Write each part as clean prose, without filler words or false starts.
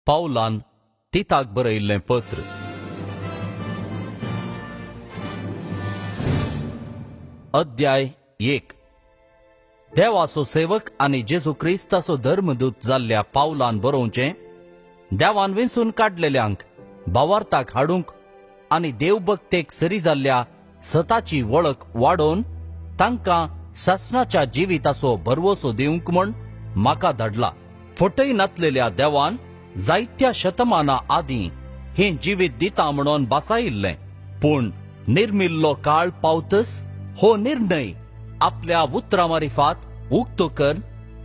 पावलान तिताक बरयल्लें पत्र. अध्याय 1. देवाचो सेवक आनी जेजू क्रिस्ताचो धर्मदूत जाल्ल्या पावलान बरोवचें, देवान वेंचून काडलेल्यांक भावार्थाक हाडूंक आनी देवभक्तेक सरी जाल्ल्या सताची वळख वाडोवन तांकां सासणाच्या जिविताचो भरवसो दिवंक म्हण म्हाका धाडला. फटय नातलेल्या देवान जायत्या शतमानां आदीं हें जिवीत दिता म्हणून बासायिल्लें, पूण निर्मिल्लो काळ पावतस हो निर्णय आपल्या उतरां मारिफात उक्तोकर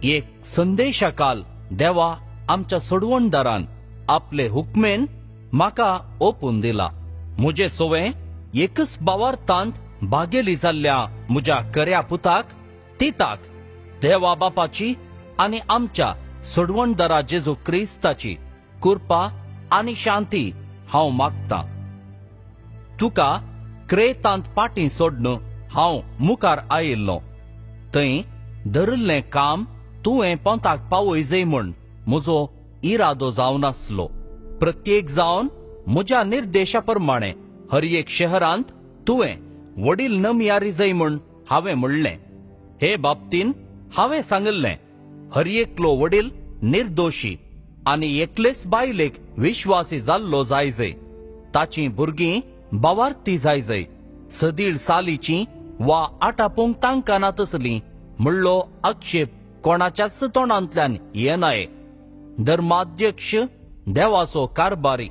एक संदेशाकाल देवा आमच्या सोडवणदारान आपले हुकमेन म्हाका ओपून दिला. म्हजे सोवें एकच भावार्थांत भागेली जाल्ल्या म्हज्या कर्या पुताक तिताक देवा बापाची आनी आमच्या सोडवणदारा जेजू क्रिस्ताची कृपा आनी शांती हांव मागतां. तुका क्रेतांत पाटी सोडन हांव मुखार आयिल्लो. थंय धरिल्लें काम तुवें पोंताक पावय म्हूण म्हजो इरादो जावन आसलो. प्रत्येक जावन म्हज्या निर्देशा प्रमाणे हर एक शहरांत तुवें वडील नमयारी जय म्हूण हांवें म्हणलें. हे बाबतीन हांवें सांगल्लें, हर एकलो वडील निर्दोशी आनी एकलेच बायलेक विश्वासी जाल्लो जायजय. ताचीं भुरगीं भावार्थी जायजय, सदीळ सालीचीं वा आटापूंक तांकां ना तसलीं म्हणलो आक्षेप कोणाच्याच तोंडांतल्यान येनाये. धर्माध्यक्ष देवाचो कारबारी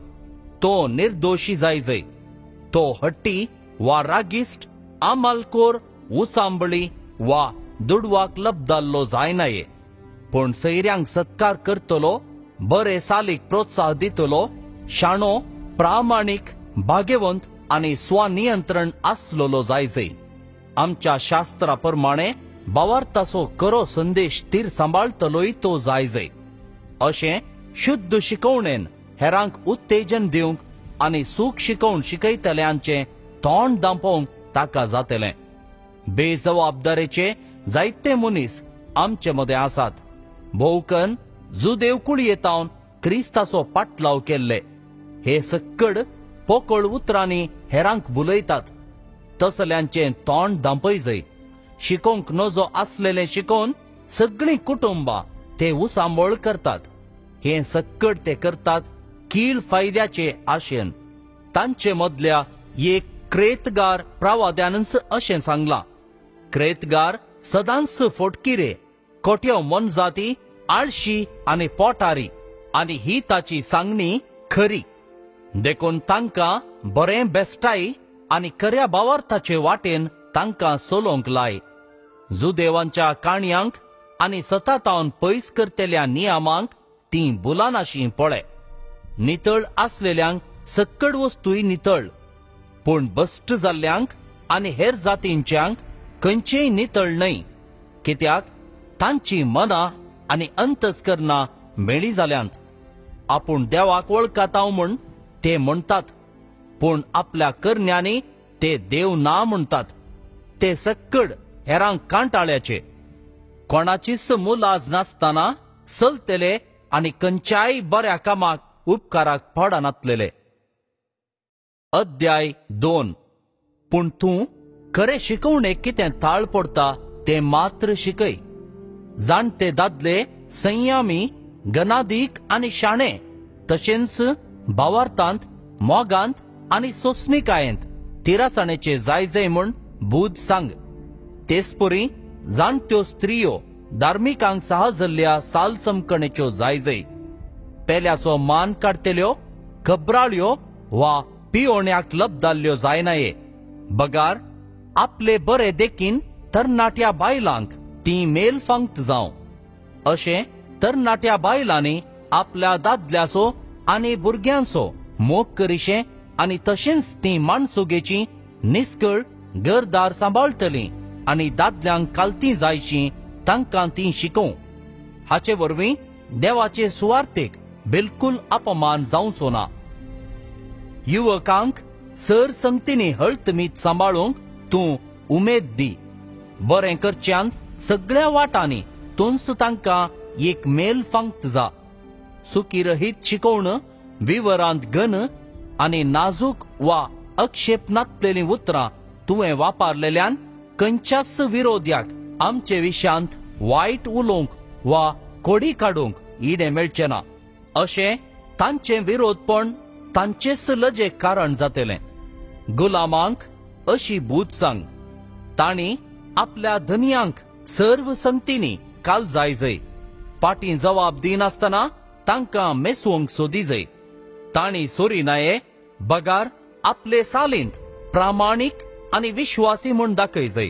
तो निर्दोशी जायजय. तो हट्टी वा रागिस्ट, आमालकोर, उसांबळी वा दुडवाक लबदाल्लो जायनाये, पूण सैऱ्यांक सत्कार करतलो, बरे सालीक प्रोत्साह दितलो, शाणो, प्रामाणीक, भाग्यवंत आनी स्वनियंत्रण आसलोलो जायजय. आमच्या शास्त्रा प्रमाणे भावार्थाचो खरो संदेश तीर सांबाळतलोय तो जायजय. अशें शुद्ध शिकवणेन हेरांक उत्तेजन दिवंक आनी सूख शिकोवन शिकयतल्यांचें तोंड दांपोवंक ताका जातलें. बेजबाबदारेचे जायते मनीस आमचे मदें आसात. भोवकन जुदेव कुळयेतावन क्रिस्ताचो पाटलाव केल्ले. हे सक्कड पोकळ उतरांनी हेरांक बुलयतात. तसल्यांचें तोंड दांपयजय. शिकोवंक नजो आसलेलें शिकोवन सगळीं कुटुंबां ते उसांबळ करतात. हें सक्कड ते करतात कीळ फायद्याचे आशेन. तांचे मदल्या एक क्रेतगार प्रवाद्यानच अशें सांगलां, क्रेतगार सदांच फोटकिरे, कोट्यो मनजाती, आळशी आनी पोटारी, आनी ही ताची सांगणी खरी. देखून तांकां बरें बेस्टाय आनी खऱ्या भावार्थाचे वाटेन तांकां चलोवंक लाय. जुदेवांच्या काणयांक आनी सतातावन पयस करतेल्या नियमांक तीं बुलानाशीं पळय. नितळ आसलेल्यांक सक्कड वस्तूय नितळ, पूण बस्ट जाल्ल्यांक आनी हेर जातींच्यांक खंयचेय नितळ न्हय, कित्याक तांची मनां आनी अंतस्करणां मेळी जाल्यांत. आपूण देवाक वळखतांव म्हूण ते म्हणटात, पूण आपल्या करण्यांनी ते देव ना म्हणटात. ते सक्कड हेरांक कांटाळ्याचे, कोणाचीच मुलाज नासतना चलतले आनी खंयच्याय बऱ्या कामाक उपकाराक पडनातलेले. अध्याय 2. पूण तूं खरे शिकवणेक कितें ताळ पडटा तें मात्र शिकय. जाणटे दादले संयमी, गनादीक आनी शाणे, तशेंच भावार्थांत, मोगांत आनी सोंसणिकायेंत तिरासाणेचे जायजय म्हूण बूद सांग. तेचपरी जाणट्यो स्त्रियो धार्मिकांक साहजल्ल्या सालसमकणेच्यो जायजय. पेल्याचो मान काडतेल्यो, खबराळ्यो वा पियोण्याक लबदाल्ल्यो जायनाये. बगार आपले बरे देखीन तरणाट्या बायलांक ती मेल फांक्त जावं. अशें तरणाट्या बायलांनी आपल्या दादल्याचो आनी भुरग्यांचो मोग करिशें आनी तशेंच ती माणसुगेची निस्कळ घरदार सांबाळटलीं आनी दादल्यांक कालतीं जायशीं तांकां ती शिकोवं. हाचे वरवीं देवाचे सुवार्थेक बिलकुल अपमान जावचो ना. युवकांक सर संगतींनी हळतमीत सांबाळूंक तूं उमेद दी. बरें करच्यांत सगळ्या वाटांनी तूंच तांकां एक मेल फांक्त जा. सुकीरहित शिकवणं, विवरांत गन आनी नाजूक वा अक्षेप नातलेली उतरां तुवें वापरलेल्यान खंयच्याच विरोध्याक आमचे विशयांत वायट उलोवंक वा कोडी काडूंक इडे मेळचें ना. अशें तांचे विरोधपण तांचेच लजेक कारण जातलें. गुलामांक अशी बूद सांग, तांणी आपल्या धनयांक सर्व संगतींनी कालजाय जय. पाटी जबाब दिनासतना तांकां मेसवंक सोदी जय. तांणी सोरी नाये बगार आपले सालींत प्रामाणीक आनी विश्वासी म्हूण दाखय जय.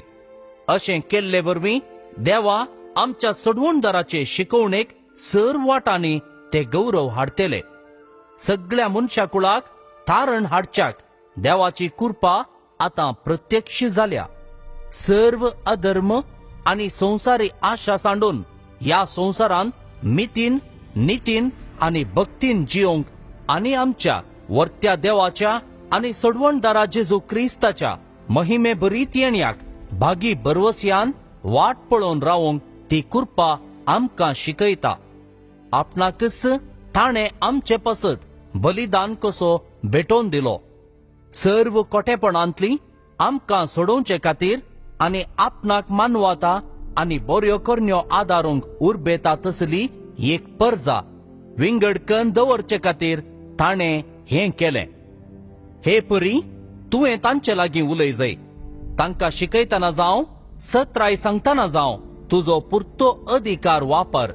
अशें केल्ले वरवीं देवा आमच्या चडवणदाराचे शिकवणेक सर्व वाटांनी ते गौरव हाडतले. सगळ्या मनशाकुळाक तारण हाडच्याक देवाची कृपा आतां प्रत्यक्ष जाल्या. सर्व अधर्म आनी संवसारी आशा सांडून ह्या संवसारांत मितीन, नितीन आनी भक्तीन जिवंक आनी आमच्या वर्त्या देवाच्या आनी सडवणदारा जेजू क्रिस्ताच्या महिमे बरीत येण्याक भागी बरवस्यान वाट पळोवन रावंक ती कृपा आमकां शिकयता. आपणाकच ताणें आमचे पासत बलिदान कसो भेटोवन दिलो. सर्व कोटेपणांतली आमकां सोडोवचे खातीर आनी आपणाक मानवता आनी बऱ्यो करण्यो आदारूंक उर्बेता तसली एक परजा विंगडकन दवरचे खातीर ताणें हें केलें. हे परी तुवें तांचे लागीं उलय जय. तांकां शिकयतना जावं सत्राय सांगतना जावं तुजो पुरतो अधिकार वापर.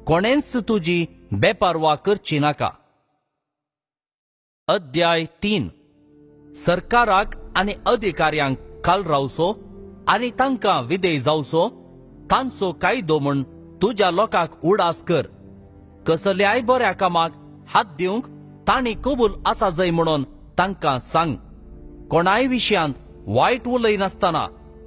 कोणेंच तुजी बेपारवा करची नाका. अध्याय 3. सरकाराक आनी अधिकाऱ्यांक खाल रावचो आनी तांकां विधेय जावचो. तांचो कायदो म्हूण तुज्या लोकांक उडास कर. कसल्याय बऱ्या कामाक हात दिवंक तांणी कबूल आसा जय म्हणून तांकां सांग. कोणाय विशयांत वायट उलयनासतना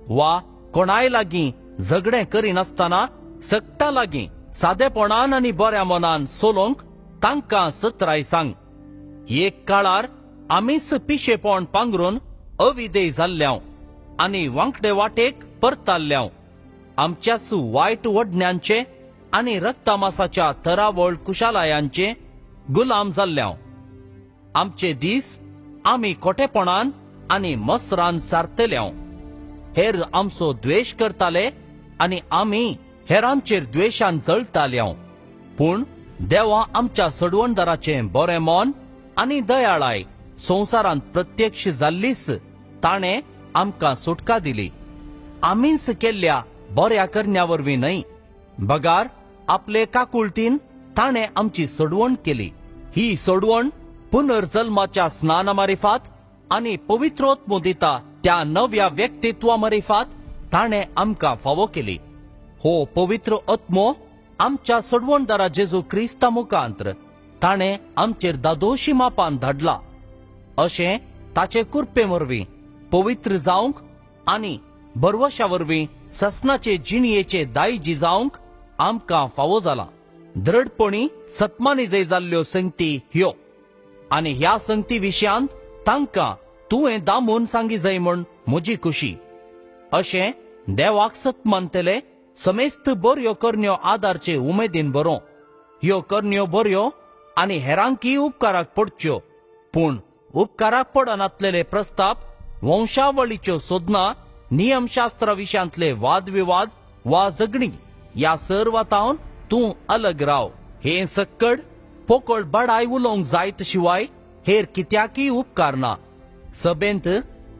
वा कोणाय लागीं झगडें करिनासतना सक्ता लागीं सादेपणान आनी बऱ्या मनान सोलोवंक तांकां सत्राय सांग. एक काळार आमीच पिशेपण पांगरून अविधेय जाल्ल्याव आनी वांकडे वाटेक परताल्ल्याव आमच्याच वायट वडण्यांचे आनी रक्तमासाच्या तरावळ कुशालायांचे गुलाम जाल्ल्याव. आमचे दीस आमी खोटेपणान आनी मसरान सारतल्याव. हेर आमचो द्वेश करताले आनी आमी हेरांचेर द्वेशान जळटाल्याव. पूण देवा आमच्या सडवणदाराचें बरें मन आनी दयाळाय संवसारांत प्रत्यक्ष जाल्लीच ताणें आमकां सुटका दिली. आमीच केल्ल्या बऱ्या करण्या वरवीं न्हय. बगार आपले काकुळटीन ताणें आमची सडवण केली. ही सडवण पुनर्जल्माच्या स्नाना मारिफात आनी पवित्रोत्म दिता त्या नव्या व्यक्तित्वा मारिफात ताणें आमकां फावो केली. हो पवित्र आत्मो आमच्या सडवणदारा जेजू क्रिस्ता मुखांत्र ताणें आमचेर दादोशी मापान धाडला. अशें ताचे कृपे वरवीं पवित्र जावंक आनी बरवशा वरवीं ससनाचे जिणयेचे दायजी जावंक आमकां फावो जाला. दृढपणी सतमानी जय जाल्ल्यो संगती ह्यो आनी ह्या संगती विशयांत तांकां तुवें दामून सांगी जय म्हूण म्हजी खुशी. अशें देवाक सतमानतले समेस्त बऱ्यो करण्यो आदारचे उमेदीन बरो. ह्यो करण्यो बऱ्यो आनी हेरांकीय उपकाराक पडच्यो. पूण उपकाराक पडनातलेले प्रस्ताप, वंशावळीच्यो सोदना, नियमशास्त्रा विशयांतले वादविवाद वा झगडी ह्या सर्वातावन तूं अलग राव. हे सक्कड पोकळ बडाय उलोवंक जायत शिवाय हेर कित्याकय उपकार ना. सभेंत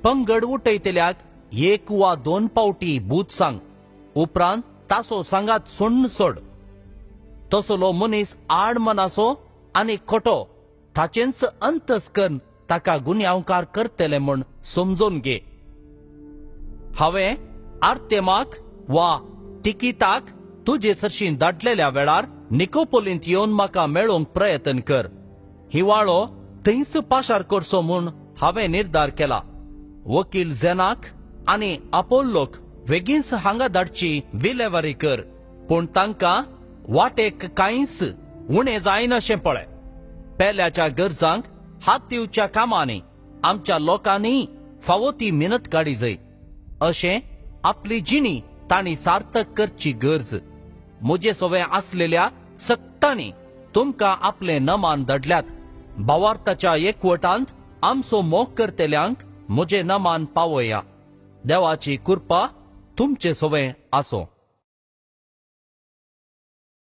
पंगड उठयतल्याक 1 वा 2 पावटी बूद सांग. उपरांत ताचो सांगात सोडून सोड. तसलो मनीस आड मनाचो आनी खोटो ताचेंच अंतस्करण ताका गुन्यांवकार करतले म्हूण समजून घे. हांवें आर्तेमाक वा तिकिताक तुजे सरशीं धाडलेल्या वेळार निकोपोलींत येवन म्हाका मेळोवंक प्रयत्न कर. हिवाळो थंयच पाशार करचो म्हूण हांवें निर्धार केला. वकील झेनाक आनी आपोल्लोक बेगीनच हांगा धाडची विलेवारी कर. पूण तांकां वाटेक कांयच उणें जायन अशें पळय. पेल्याच्या गरजांक हात दिवच्या कामांनी आमच्या लोकांनी फावो ती मिनत काडी जय. अशें आपली जिणी तांणी सार्थक करची गरज. म्हजे सवें आसलेल्या सक्तांनी तुमकां आपले नमान धाडल्यात. भावार्थाच्या एकवटांत आमचो मोग करतेल्यांक म्हजे नमान पावया. देवाची कृपा तुमचे सवे आसो.